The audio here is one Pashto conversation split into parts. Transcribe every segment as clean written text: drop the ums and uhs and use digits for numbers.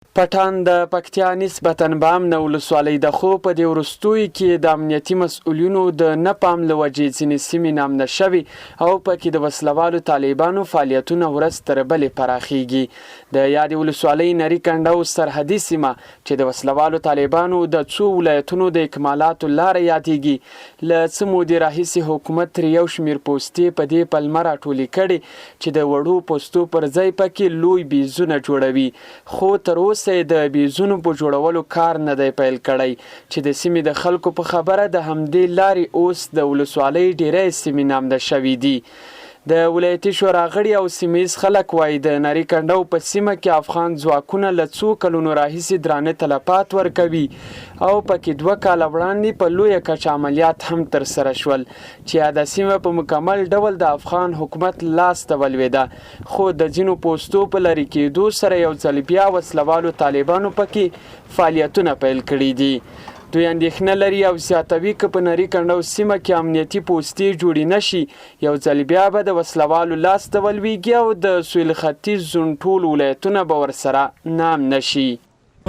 پټان د پکتیا نسبتاً بامنه ولسوالۍ ده، خو په دې وروستیو کې د امنیتي مسؤلینو د نه پام له وجې ځینې سیمې نامنه شوي او پکې د وسلوالو طالبانو فعالیتونه ورځ تر بلې پراخیږي. د یادې ولسوالۍ نري کنډو سرحدي سیمه چې د وسلوالو طالبانو د څو ولایتونو د اکمالاتو لاره یادیږي، له څه مودې راهیسې حکومت ترې یو شمېر پوستې په دې پلمه راټولې کړي چې د وړو پوستو پر ځای پکې لوی بیزونه جوړوي، خو تر اوسه د بیزونو په جوړولو کار نه دی پیل کړی چې د سیمې د خلکو په خبره د همدې لارې اوس د ولسوالۍ ډیری سیمې نامده شوي دي. د ولایتي شورا غړي او سیمهیز خلک وایي د نري کنډو په سیمه کې افغان ځواکونه له څو کلونو راهیسې درانه تلفات ورکوي او پکې 2 کاله وړاندې په لویه کچه عملیات هم ترسره شول چې دا سیمه په مکمل ډول د افغان حکومت لاس ته ولوېده، خو د ځینو پوستو په لرې کېدو سره یو ځل بیا وسلوالو طالبانو پکې فعالیتونه پیل کړي دي. دوی اندېښنه لري او زیاتوي که په نري کنډو سیمه کې امنیتي پوستې جوړې نشي، یو ځل بیا به د وسلوالو لاس ته ولویږي او د سویل ختیځ زون ټول ولایتونه به ورسره نام نشي.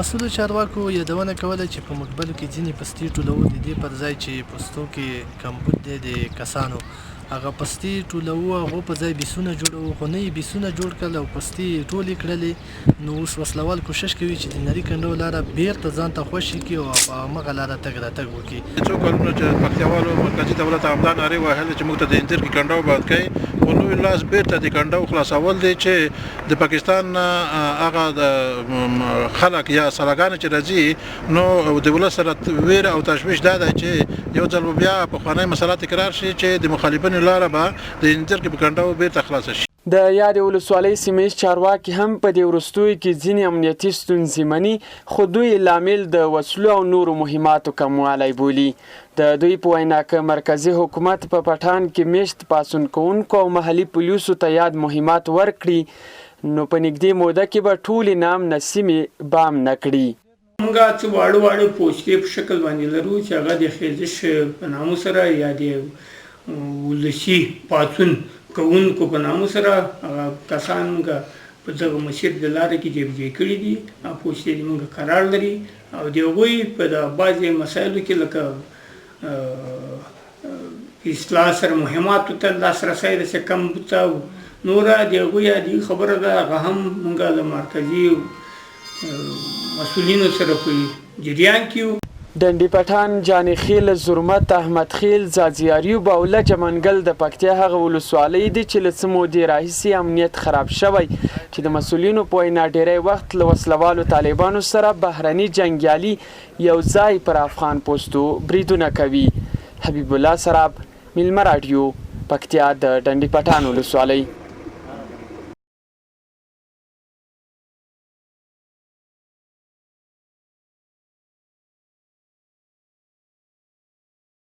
مسؤلو چارواکو یادونه کوله چې په مقبلو کې ځینې پستې ټولول د دې پر ځای چې پستو کې کمبود دی د کسانو هغه پستې ټولوو، هغو په ځای بیسونه جوړوو، خو نه یې بیسونه جوړ کړل او پستې ټولې کړلې. نو اوس وسلوال کوشش کوي چې د نري کنډو لاره بیرته ځان ته خوشي کړي او په همغه لاره تګ راتګ وکړي. څو کلونه چې پکتیاوالو مرکزي دولت همدا نارې وهلې چې موږ ته د انځر کې کنډو باد کوي، خو نوی لاس بیرته د کنډو خلاصول دی چې د پاکستان هغه د خلک یا سلاګان چې راځي نو د ولس سره ویره او تشویش دا ده چې یو ځل بیا پخوانی مسله تکرار شي چې د مخالفینو لاره به د انځر کې په کنډو بیرته خلاصه شي. د یادې ولسوالۍ سیمهیز چارواکي هم په دې وروستیو کې ځینې امنیتي ستونزې مني، خو دوی لامل د وسلو او نورو مهماتو کموالی بولي. د دوی په وینا که مرکزي حکومت په پټان کې میشت پاڅون کوونکو او محلي پولیسو ته یاد مهمات ورکړي نو په نږدې موده کې به ټولې نامنه سیمې بام نه کړي. موږ څه واړه پوستې په شکل باندې لرو چې هغه د خیزش په نامو سره یا د ولسي پاڅون کوونکو په نامو سره هغه کسان موږ په دغه مسیر د لارې کې جبجې کړي دي. پوستې موږ قرار لري او د هغوی په د بعضې مسایلو کې لکه اصلاح سره مهماتو ته لاسرسی د کم بوته او نوره د هغوی عادي خبره ده، هغه هم موږ د مرکزي مسؤلینو سره په جریان کې یو. ډنډي پټان، جاني خیل، زرمت، احمد خیل، زازیاریوب او لجه منګل د پکتیا هغه ولسوالۍ دي چې له څه مودې راهیسې امنیت خراب شوی چې د مسؤلینو په وینا ډیری وخت له وسلوالو طالبانو سره بهرني جنګیالي یو ځای پر افغان پوستو بریدونه کوي. حبیب الله سراب، میلمه راډیو، پکتیا د ډنډي پټان ولسوالۍ.